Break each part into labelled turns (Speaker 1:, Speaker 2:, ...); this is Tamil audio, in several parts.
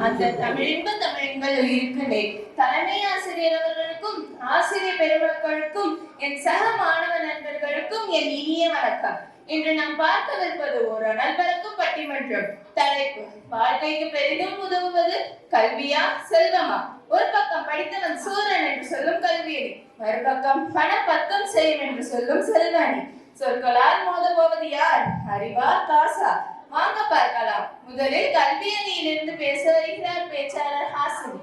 Speaker 1: அந்த தமிழின்ப தமிழங்கள் இருக்கின்றே தலைமை ஆசிரியர் அவர்களுக்கும் ஆசிரியர் பெருமக்களுக்கும் என் சக மாணவ நண்பர்களுக்கும் என் இனிய வணக்கம். இன்று நாம் பார்க்கவிருப்பது ஒரு நண்பருக்கும் பட்டிமன்றம். தலைப்பு: வாழ்க்கைக்கு பெரிதும் உதவுவது கல்வியா செல்வமா? ஒரு பக்கம் படித்தவன் சூரன் என்று சொல்லும் கல்வியடி, மறுபக்கம் பணம் பக்கம் செய்யும் என்று சொல்லும் செல்வனி. சொற்களால் மோத போவது யார்? அறிவா காசா? வாங்க பார்க்கலாம். முதலில் கல்வி அணியிலிருந்து பேச வருகிறார் பேச்சாளர் ஹாசினி.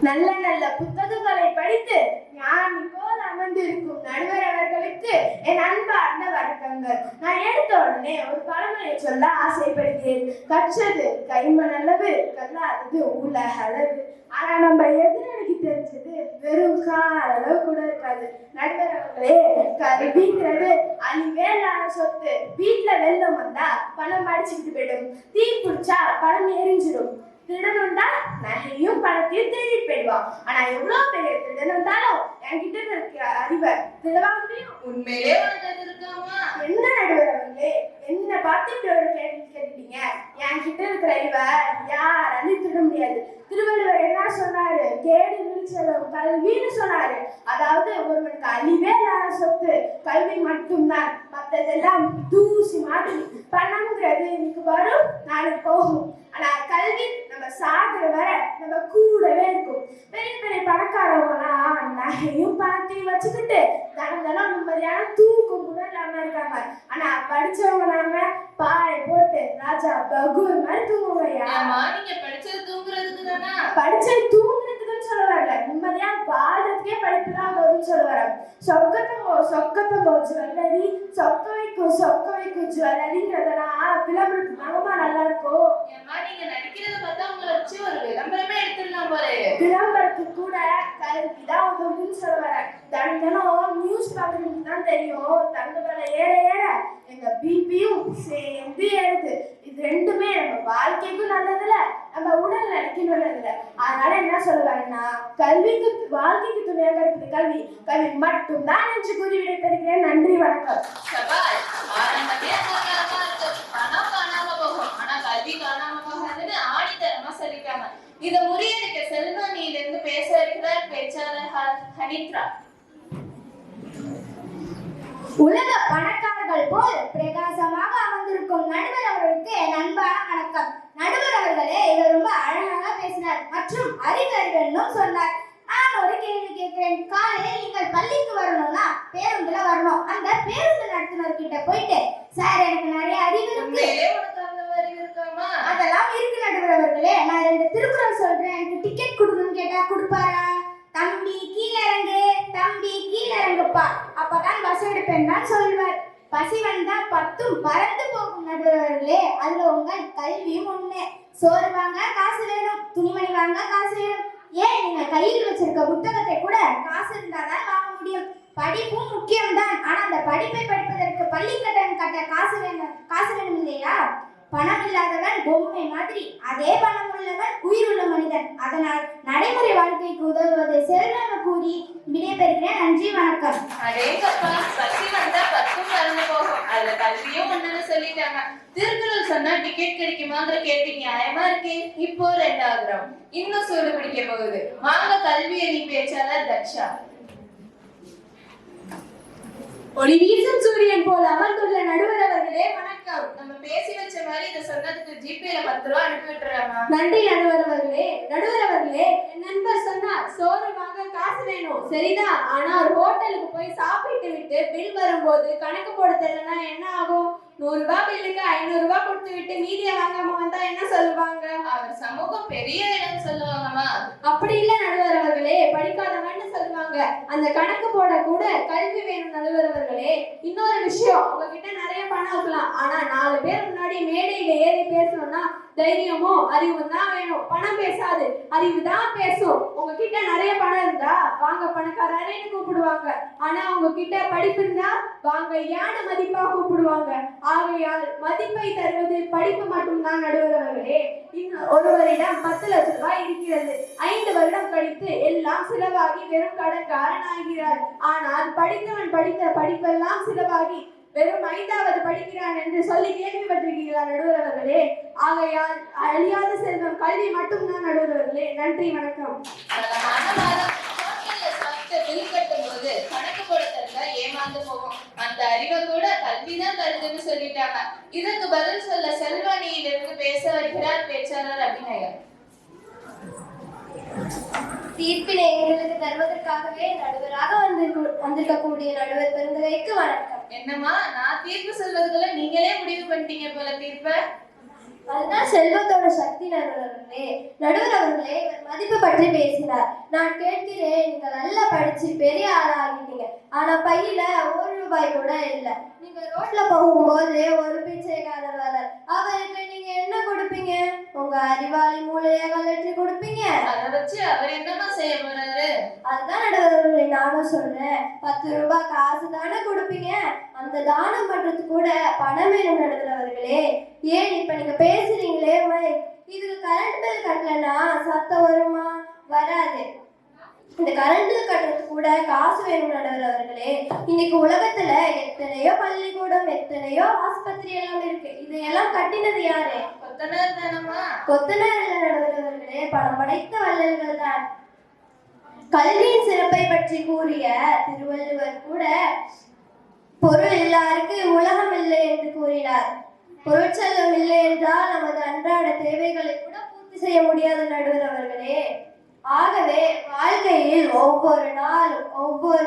Speaker 2: நல்ல நல்ல புத்தகங்களை படித்து ஞானி போல் அமர்ந்திருக்கும் நடுவர் அவர்களுக்கு என் அன்பார்ந்த வணக்கங்கள். நான் எடுத்த உடனே ஒரு பழமொழியை சொல்ல ஆசைப்படுகிறேன். கற்றது கைமண் அளவு, கல்லாதது உலக அளவு. ஆனா நம்ம எதிரணிக்கு தெரிஞ்சது வெறும் கால அளவு கூட இருக்காது. நடுவர் அவர்களே, கல்விங்கிறது அழிவேலான சொத்து. வீட்டுல வெள்ளம் வந்தா பணம் அடிச்சுக்கிட்டு போயிடும், தீ பிடிச்சா பணம் எரிஞ்சிடும். திருடனுண்டா நகையும் பணத்தையும் திருடிட்டு போயிடுவான். ஆனா எவ்வளவு பெரிய திருடன் வந்தாலும் என்கிட்ட இருக்கிற அறிவை திருடவா முடியும்?
Speaker 1: உண்மையிலே உனக்கு இருக்காமா?
Speaker 2: என்ன நடுவர் அவர்களே, என்ன பார்த்து இப்படி ஒரு கேள்வி கேட்டீங்க? என்கிட்ட இருக்கிற அறிவை யாராலையும் திருட முடியாது. திருவள்ளுவர் என்ன சொன்னாரு? கேடு செல்வம் கல்வின்னு சொன்னாரு. அதாவது ஒருவனுக்கு அழிவே இல்லாத சொத்து கல்வி மட்டும்தான். மற்றதெல்லாம் தூசி மாதிரி. பணம்ங்கிறது இன்னைக்கு வரும், நாளைக்கு போகும். ஆனா கல்வி நம்ம சாகுற வரை நம்ம கூடவே இருக்கும். பெரிய பெரிய பணக்காரவங்கலாம் நகையும் பணத்தையும் வச்சுக்கிட்டு தினம் நிம்மதியான தூக்கம் கூட இல்லாம இருக்காங்க. ஆனா படிச்சவங்க நாங்க பாய போட்டு ராஜா பகூர் மாதிரி தூங்குவோம்.
Speaker 1: நீங்க படிச்சது தூங்குறதுக்கு தானா?
Speaker 2: படிச்சது தூங்குறதுக்குன்னு சொல்ல வரல, நிம்மதியா வாழ்றதுக்கே படிப்புதான் போதுன்னு சொல்ல வர. சொக்கத்தங்கோ ஜுவல்லரி, சொக்க வைக்கும் ஜுவல்லரிங்கிறதெல்லாம் விளம்பரத்துக்கு மகமா நல்லா இருக்கும்.
Speaker 1: நீங்க நடிக்கிறத பார்த்தா உங்களை வச்சு ஒரு விளம்பரமே எடுத்துடலாம் போல.
Speaker 2: விளம்பரத்துக்கு கூட கல்விதான் உதவுன்னு சொல்ல வர. தினம் நியூஸ் பார்க்கறதுக்கு தான் தெரியும், தங்க விலை ஏற ஏற எங்க பிபியும் சேர்ந்து ஏறுது. இது ரெண்டுமே நம்ம வாழ்க்கைக்கும் நல்லதில்ல, நம்ம உடல் நிலைக்கும் நல்லதில்ல. அதனால என்ன சொல்லுவாருன்னா, கல்விக்கு வாழ்க்கைக்கு துணையாக இருக்குது கல்வி. கல்வி மட்டும்தான் என்று கூறி விடைபெறுகிறேன். நன்றி, வணக்கம்.
Speaker 1: பணம் காணாம போகும், ஆனா கல்வி காணாம போகாதுன்னு ஆணித்தரமா சொல்லிட்டாங்க. இதை முறியடிக்க செல்வனியிலிருந்து பேச இருக்கிறார் பேச்சாளர் ஹனித்ரா.
Speaker 3: உலக பணக்காரர்கள் போல் பிரகாசமாக அமர்ந்திருக்கும் நடுவர் அவர்களுக்கு என் அன்பான வணக்கம். நடுவர் அவர்களே, இவர் ரொம்ப அழகாக பேசினார் மற்றும் அறிஞர்களும் சொன்னார். நான் ஒரு கேள்வி கேட்கிறேன். காலையில் நீங்கள் பள்ளிக்கு வரணும்னா பேருந்துல வரணும். அந்த பேருந்து நடத்துனர் கிட்ட போயிட்டு, சார் எனக்கு நிறைய அறிவு இருக்கு, அதெல்லாம் இருக்கு நடுவர் அவர்களே, நான் 2 திருக்குறள் சொல்றேன், எனக்கு டிக்கெட் கொடுக்கணும்னு கேட்டா கொடுப்பாரா? தம்பி கீழறங்கு, தம்பி கீழறங்குப்பா, அப்பதான் பஸ் எடுப்பேன் தான் சொல்வார். பசி வந்தா 10ம் பறந்து போகும் நடுவர்களே, அதுல உங்கள் கல்வியும் ஒண்ணு. சோறு வாங்க காசு வேணும், துணிமணி வாங்க காசு வேணும். ஏன் நீங்க கையில் வச்சிருக்க புத்தகத்தை கூட காசு இருந்தாதான் வாங்க முடியும். படிப்பும் முக்கியம்தான், ஆனா அந்த படிப்பை படிப்பதற்கு பள்ளி கட்டணம் கட்ட காசு வேணும் இல்லையா? பணம் இல்லாதவன் பொம்மை மாதிரி, அதே பணம் உள்ளவன் உயிருள்ள மனிதன். அதனால் நடைமுறை வாழ்க்கைக்கு உதவுவது செல்வம் கூறி விடைபெறுகிறேன். நன்றி, வணக்கம்.
Speaker 1: அதுல கல்வியும் ஒண்ணுன்னு சொல்லிட்டாங்க. திருக்குறள் சொன்னா டிக்கெட் கிடைக்குமாங்கிற கேள்வி நியாயமா இருக்கு. இப்போ 2வது ரவுண்ட் இன்னும் சூடு பிடிக்க போகுது. வாங்க கல்வி அணி பேச்சாளர் தக்ஷா.
Speaker 2: ஒளி வீசும் சூரியன் போல அமர்ந்துள்ள நடுவர் அவர்களே, வணக்கம்.
Speaker 1: நம்ம பேசி வச்ச மாதிரி இதை சொன்னதுக்கு ஜிபேல 10 ரூபா அனுப்பி விட்டுறாங்க.
Speaker 2: நன்றி நடுவர் அவர்களே. நடுவர் அவர்களே, என் நண்பர் சொன்னார் சோறு வாங்க காசு வேணும், சரிதான். ஆனா ஒரு ஹோட்டலுக்கு போய் சாப்பிட்டு விட்டு பில் வரும்போது கணக்கு போட தெரியலன்னா என்ன ஆகும்? 100 ரூபாய் பில்லுக்கு 500 ரூபாய் கொடுத்து விட்டு மீதியை வாங்காம வந்தா என்ன சொல்லுவாங்க?
Speaker 1: அவர் சமூகம் பெரிய இடம் சொல்லுவாங்கம்மா.
Speaker 2: அப்படி இல்ல நடுவர் அவர்களே, படிக்காதவன்னு சொல்லுவாங்க. அந்த கணக்கு போட கூட கல்வி வேணும் நடுவர் அவர்களே. இன்னொரு விஷயம், உங்ககிட்ட நிறைய பணம் இருக்கலாம், ஆனா 4 பேர் முன்னாடி மேடையில ஏறி பேசணும்னா தைரியமோ அறிவும் தான் வேணும். பணம் பேசாது, அறிவு தான் பேசும். உங்ககிட்ட நிறைய பணம் இருந்தா வாங்க பணக்காரன்னு கூப்பிடுவாங்க, ஆனா உங்ககிட்ட படிப்பு இருந்தா வாங்க யானை மதிப்பா கூப்பிடுவாங்க. ஆகையால் மதிப்பை தருவது படிப்பு மட்டும்தான் நடுவர் அவர்களே. ஒருவரிடம் 10 லட்சம் ரூபாய் இருக்கிறது. 5 வருடம் கழித்து எல்லாம் செலவாகி வெறும் கடன்காரன் ஆகிறார். ஆனால் படித்தவன் படித்த படிப்பெல்லாம் செலவாகி வெறும் 5வது படிக்கிறான் என்று சொல்லி கேள்விப்பட்டிருக்கிறீர்களா நடுவர் அவர்களே? ஆகையால் அழியாத செல்வம் கல்வி மட்டும்தான் நடுவர் அவர்களே. நன்றி, வணக்கம்.
Speaker 1: பில் கட்டும் போது கணக்கு போட தெரிஞ்சா ஏமாந்து போகும். அந்த அறிவை கூட கல்விதான் தருதுன்னு சொல்லிட்டாங்க. இதற்கு பதில் சொல்ல செல்வாணியிலிருந்து பேச வருகிறார் பேச்சாளர் அபிநயா.
Speaker 3: தீர்ப்பினை எங்களுக்கு தருவதற்காகவே நடுவராக வந்திருக்கக்கூடிய நடுவர் பெருந்தகைக்கு வணக்கம்.
Speaker 1: என்னம்மா, நான் தீர்ப்பு சொல்வதுக்குள்ள நீங்களே முடிவு பண்ணிட்டீங்க போல தீர்ப்ப.
Speaker 3: அதுதான் செல்வத்தோட சக்தி நடுவர் அவர்களே. நடுவர் அவர்களே, இவர் மதிப்பு பற்றி பேசினார். நான் கேட்கிறேன், நீங்க நல்லா படிச்சு பெரிய ஆளா ஆகிட்டீங்க, ஆனா பையில 1 ரூபாய் கூட இல்லை. நீங்க ரோட்ல போகும்போது ஒரு பிச்சைக்காரர் வர, அவருக்கு நீங்க என்ன கொடுப்பீங்க? உங்க அறிவாளி மூளைய கலட்டி கொடுப்பீங்க.
Speaker 1: அதை வச்சு அவர் என்னமா செய்ய போறாரு?
Speaker 3: அதுதான் நடுவர் அவர்களே நானும் சொல்றேன். 10 ரூபாய் காசு தானே கொடுப்பீங்க, அந்த தானம் பண்றது கூட பணம் வேணும் நடுவர் அவர்களே. ஏன் இப்ப நீங்க பேசுறீங்களே, இதுக்கு கரண்ட் பில் கட்டலன்னா சத்தம் வருமா? வராது. இந்த கரண்ட் பில் கட்டுறது கூட காசு வேணும் நடுவர் அவர்களே. இன்னைக்கு உலகத்துல எத்தனையோ பள்ளிக்கூடம், எத்தனையோ ஆஸ்பத்திரி எல்லாம் இருக்கு. இதையெல்லாம் கட்டினது யாரு?
Speaker 1: கொத்தனார் தானம்மா.
Speaker 3: கொத்தனார் இல்ல நடுவர் அவர்களே, பணம் படைத்த வள்ளல்கள் தான். கல்வியின் சிறப்பை பற்றி கூறிய திருவள்ளுவர் கூட பொருள் இல்லாருக்கு உலகம் இல்லை என்று கூறினார். பொருட்செல்வம் இல்லை என்றால் நமது அன்றாட தேவைகளை கூட பூர்த்தி செய்ய முடியாத நடுவர் அவர்களே. ஆகவே வாழ்க்கையில் ஒவ்வொரு நாளும், ஒவ்வொரு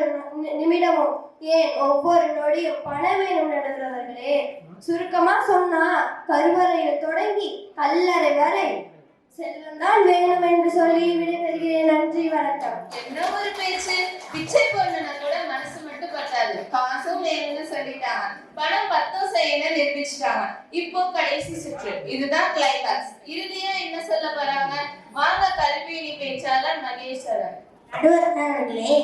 Speaker 3: நிமிடமும், ஏன் ஒவ்வொரு நொடியும் பணம் வேணும் நடுவர் அவர்களே. சுருக்கமா சொன்னா, கருவறையில் தொடங்கி கல்லறை வரை செல்வம் தான் வேணும் என்று சொல்லி விடைபெறுகிறேன். நன்றி, வணக்கம்.
Speaker 1: என்ன ஒரு பேச்சு! பிச்சை போடணும்னா கூட மனசு மட்டும் பத்தாது, காசும் வேணும்னு சொல்லிட்டாங்க. பணம் 10 செய்யணும் நிரூபிச்சுட்டாங்க. இப்போ கடைசி சுற்று, இதுதான் கிளைமாக்ஸ். இறுதியா என்ன சொல்ல போறாங்க? வாங்க கல்வியினி பேச்சாளர் மகேஸ்வரன்.
Speaker 3: நடுவர்களே,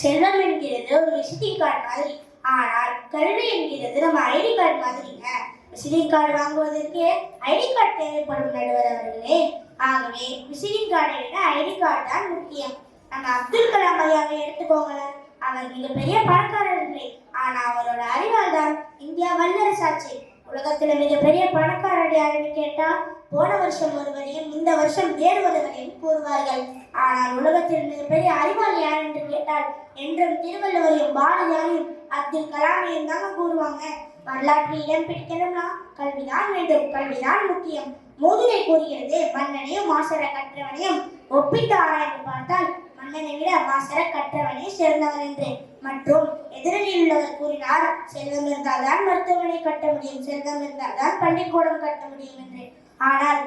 Speaker 3: செல்வம் என்கிறது ஒரு விசிட்டிங் கார்டு மாதிரி, ஆனால் கல்வி என்கிறது நம்ம ஐடி கார்டு மாதிரிங்க. விசிட்டிங் கார்டு வாங்குவதற்கு ஐடி கார்டு தேவைப்படும் நடுவர் அவர்களே. ஆகவே விசிட்டிங் கார்டை விட ஐடி கார்டு தான் முக்கியம். நம்ம அப்துல் கலாம் ஐயாவை எடுத்துக்கோங்களேன். அவர் மிகப்பெரிய பணக்காரர் இல்லை, ஆனா அவரோட அறிவால் தான் இந்தியா வல்லரசாச்சு. உலகத்துல மிகப்பெரிய பணக்காரர் யாருன்னு கேட்டா, போன வருஷம் ஒருவரையும் இந்த வருஷம் வேறு ஒருவரையும் கூறுவார்கள். ஆனால் உலகத்தில் மிகப்பெரிய அறிவாளி யார் என்று கேட்டால், என்றும் திருவள்ளுவரையும் பாரதியாரையும் அப்துல் கலாமையும் தாங்க கூறுவாங்க. வரலாற்றில் இடம் பிடிக்கணும்னா கல்விதான் வேண்டும், கல்விதான் முக்கியம். மோதுரை கூறுகிறது, மன்னனையும் மாசர கற்றவனையும் ஒப்பிட்டு ஆராய்ந்து பார்த்தால் மன்னனை விட மாசர கற்றவனே சிறந்தவன் என்று. மற்றும் எதிரில் உள்ளவர் கூறினார், செல்வம் இருந்தால் தான் மருத்துவமனை கட்ட முடியும், செல்வம் இருந்தால் தான் பள்ளிக்கூடம் கட்ட முடியும் என்று. ஆனால்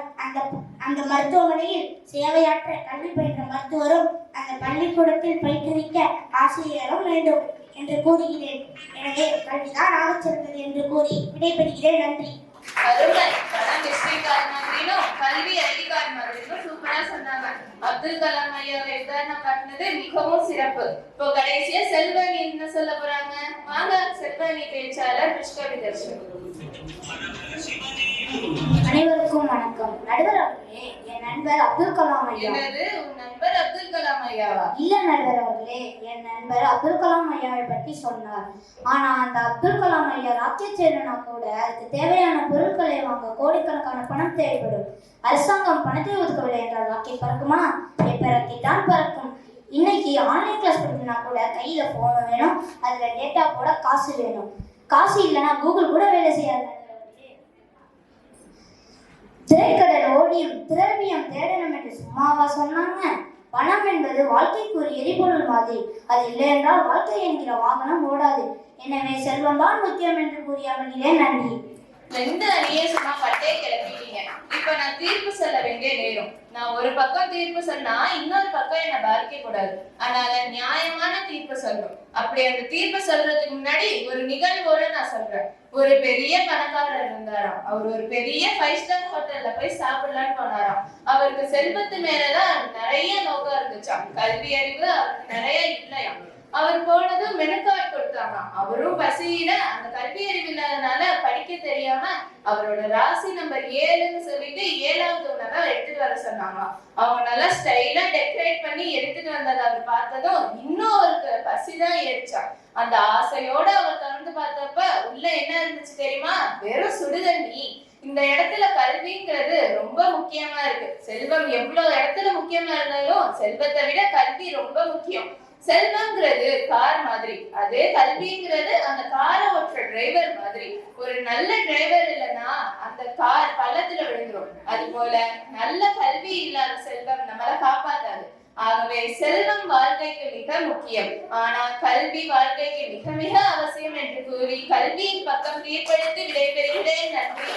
Speaker 3: அந்த மருத்துவமனையில் சேவையாற்ற கல்வி பயின்ற மருத்துவரும் அந்த பள்ளிக்கூடத்தில் பயிற்றுவிக்க ஆசிரியரும் வேண்டும் என்று கூறுகிறேன். எனவே கல்விதான் ஆகச் சிறந்தது என்று கூறி விடைபெறுகிறேன். நன்றி.
Speaker 1: கல்வி ஐடி கார்டு மாதிரியும் சூப்பரா சொன்னாங்க. அப்துல் கலாம் ஐயாவை உதாரணம் காட்டினது மிகவும் சிறப்பு. இப்போ கடைசியா செல்வாணி என்ன சொல்ல போறாங்க? வாங்க செல்வாணி பேச்சாளர் புஷ்கவி தர்ஷன்.
Speaker 3: அனைவருக்கும் வணக்கம். நடுவர் அவர்களே, என் நண்பர் அப்துல் கலாம் ஐயா.
Speaker 1: என்னது, உன் நண்பர் அப்துல் கலாம் ஐயாவா?
Speaker 3: இல்ல நடுவர் அவர்களே, என் நண்பர் அப்துல் கலாம் ஐயாவை பற்றி சொன்னார். ஆனா அந்த அப்துல் கலாம் ஐயா ராக்கெட் செய்யணும்னா கூட அதுக்கு தேவையான பொருட்களை வாங்க கோடிக்கணக்கான பணம் தேவைப்படும். அரசாங்கம் பணத்தை ஒதுக்கவில்லை என்றால் ராக்கெட் பறக்குமா? ராக்கெட் தான் பறக்கும். இன்னைக்கு ஆன்லைன் கிளாஸ் படிக்கணும்னா கூட கையில போன் வேணும், அதுல டேட்டா போட காசு வேணும். காசு இல்லைன்னா கூகுள் கூட வேலை செய்யாது. திரைக்கடல் ஓடியும் திரவியம் தேடணும் என்று சும்மாவா சொன்னாங்க? பணம் என்பது வாழ்க்கைக்கு ஒரு எரிபொருள் மாதிரி. அது இல்லை என்றால் வாழ்க்கை என்கிற வாகனம் ஓடாது. எனவே செல்வம் தான் முக்கியம் என்று கூறிய அவர்களே நன்றி.
Speaker 1: 2 அணியே சும்மா பட்டே கிளப்பிட்டீங்க. இப்ப நான் தீர்ப்பு சொல்ல வேண்டிய நேரம். நான் ஒரு பக்கம் தீர்ப்பு சொன்னா இன்னொரு பக்கம் என்ன பாதிக்க கூடாது. அதனால நியாயமான தீர்ப்பு சொல்லணும். அப்படி அந்த தீர்ப்பு சொல்றதுக்கு முன்னாடி ஒரு நிகழ்வோட நான் சொல்றேன். ஒரு பெரிய பணக்காரர் இருந்தாராம். அவர் ஒரு பெரிய 5 ஸ்டார் ஹோட்டல்ல போய் சாப்பிடலான்னு போனாராம். அவருக்கு செல்வத்து மேலதான் நிறைய நோக்கம் இருந்துச்சாம். கல்வி அறிவு அவருக்கு நிறைய இல்லையாம். அவர் போனதும் மெனுக்கார்டு கொடுத்தாங்க. அவரும் பசியில அந்த கல்வி அறிவு இல்லாதனால படிக்க தெரியாம அவரோட ராசி நம்பர் 7ன்னு சொல்லிட்டு 7வது உணவை எடுத்துட்டு வர சொன்னாங்க. அவங்க நல்லா ஸ்டைலா டெக்கரேட் பண்ணி எடுத்துட்டு வந்ததை அவர் பார்த்ததும் இன்னும் அவருக்கு பசிதான் ஏறிச்சான். அந்த ஆசையோட அவர் திறந்து பார்த்தப்ப உள்ள என்ன இருந்துச்சு தெரியுமா? வெறும் சுடுதண்ணி. இந்த இடத்துல கல்விங்கிறது ரொம்ப முக்கியமா இருக்கு. செல்வம் எவ்வளவு இடத்துல முக்கியமா இருந்தாலும் செல்வத்தை விட கல்வி ரொம்ப முக்கியம். செல்வம்ங்கிறது கார் மாதிரி, அதே கல்விங்கிறது அந்த காரை ஓட்டுற டிரைவர் மாதிரி. ஒரு நல்ல டிரைவர் இல்லைன்னா அந்த கார் பள்ளத்துல விழுந்துரும். அது போல நல்ல கல்வி இல்லாத செல்வம் நம்மளை காப்பாத்தாது. ஆகவே செல்வம் வாழ்க்கைக்கு மிக முக்கியம், ஆனா கல்வி வாழ்க்கைக்கு மிக மிக அவசியம் என்று கூறி கல்வியின் பக்கம் தீர்ப்பளித்து விடைபெறுகிறேன். நன்றி.